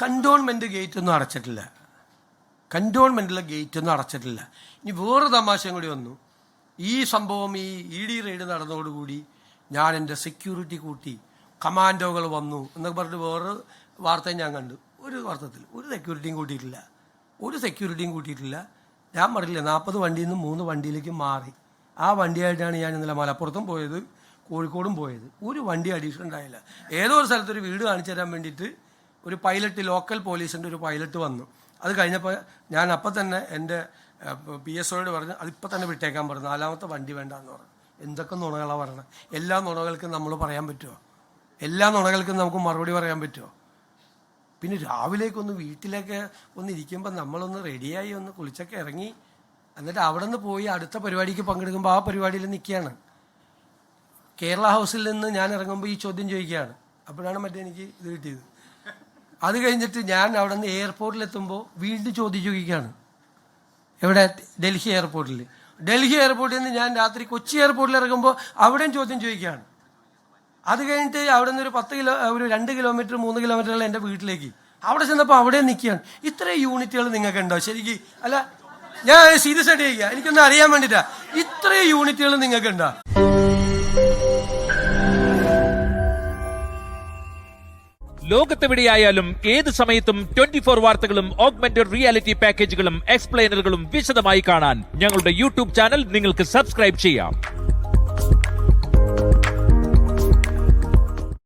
Cantonment ഗേറ്റൊന്നും അടച്ചിട്ടില്ല. കണ്ടോൺമെൻറ്റിലെ ഗേറ്റൊന്നും അടച്ചിട്ടില്ല. ഇനി വേറെ തമാശയും കൂടി വന്നു. ഈ സംഭവം ഈ ED റെയ്ഡ് നടന്നതോടുകൂടി ഞാൻ എൻ്റെ സെക്യൂരിറ്റി കൂട്ടി, കമാൻഡോകൾ വന്നു എന്നൊക്കെ പറഞ്ഞിട്ട് വേറെ വാർത്തയും ഞാൻ കണ്ടു. ഒരു വാർത്തത്തിൽ ഒരു സെക്യൂരിറ്റിയും കൂട്ടിയിട്ടില്ല. ഞാൻ പറഞ്ഞില്ല, 40 വണ്ടിയിൽ നിന്ന് 3 വണ്ടിയിലേക്ക് മാറി. ആ വണ്ടിയായിട്ടാണ് ഞാൻ ഇന്നലെ മലപ്പുറത്തും പോയത്, കോഴിക്കോടും പോയത്. ഒരു വണ്ടി അഡീഷൻ ഉണ്ടായില്ല. ഏതോ ഒരു സ്ഥലത്തൊരു വീട് കാണിച്ചു തരാൻ വേണ്ടിയിട്ട് ഒരു പൈലറ്റ്, ലോക്കൽ പോലീസിൻ്റെ ഒരു പൈലറ്റ് വന്നു. അത് കഴിഞ്ഞപ്പോൾ ഞാൻ അപ്പം തന്നെ എൻ്റെ PSOയോട് പറഞ്ഞു, അതിപ്പോൾ തന്നെ വിട്ടേക്കാൻ പറഞ്ഞു, 4ാമത്തെ വണ്ടി വേണ്ടെന്ന് പറഞ്ഞു. എന്തൊക്കെ നുണകളാണ് പറയണത്. എല്ലാ നുണകൾക്കും നമ്മൾ പറയാൻ പറ്റുമോ? എല്ലാ നുണകൾക്കും നമുക്ക് മറുപടി പറയാൻ പറ്റുമോ? പിന്നെ രാവിലേക്കൊന്ന് വീട്ടിലേക്ക് ഒന്ന് ഇരിക്കുമ്പോൾ നമ്മളൊന്ന് റെഡിയായി ഒന്ന് കുളിച്ചൊക്കെ ഇറങ്ങി, എന്നിട്ട് അവിടെ നിന്ന് പോയി അടുത്ത പരിപാടിക്ക് പങ്കെടുക്കുമ്പോൾ ആ പരിപാടിയിൽ നിൽക്കുകയാണ്. കേരള ഹൗസിൽ നിന്ന് ഞാൻ ഇറങ്ങുമ്പോൾ ഈ ചോദ്യം ചോദിക്കുകയാണ്. അപ്പോഴാണ് എനിക്ക് ഇത് കിട്ടിയത്. അത് കഴിഞ്ഞിട്ട് ഞാൻ അവിടെ നിന്ന് എയർപോർട്ടിലെത്തുമ്പോൾ വീണ്ടും ചോദ്യം ചോദിക്കുകയാണ്. എവിടെ? ഡൽഹി എയർപോർട്ടിൽ നിന്ന് ഞാൻ രാത്രി കൊച്ചി എയർപോർട്ടിൽ ഇറങ്ങുമ്പോൾ അവിടെയും ചോദ്യം ചോദിക്കുകയാണ്. അത് കഴിഞ്ഞിട്ട് അവിടെ നിന്ന് ഒരു 2 കിലോമീറ്റർ 3 കിലോമീറ്ററുള്ള എൻ്റെ വീട്ടിലേക്ക് അവിടെ ചെന്നപ്പോൾ അവിടെ നിൽക്കുകയാണ്. ഇത്രയും യൂണിറ്റുകൾ നിങ്ങൾക്ക് ഉണ്ടോ ശരിക്കും? അല്ല, ഞാൻ സീരിയസ് ആയിട്ട് ചോദിക്കുക, എനിക്കൊന്ന് അറിയാൻ വേണ്ടിയിട്ടാ. ഇത്രയും യൂണിറ്റുകൾ നിങ്ങൾക്ക് ഉണ്ടോ? ലോകത്തെവിടെയായാലും ഏത് സമയത്തും 24 വാർത്തകളും ഓഗ്മെന്റഡ് റിയാലിറ്റി പാക്കേജുകളും എക്സ്പ്ലെയിനറുകളും വിശദമായി കാണാൻ ഞങ്ങളുടെ YouTube ചാനൽ നിങ്ങൾക്ക് സബ്സ്ക്രൈബ് ചെയ്യാം.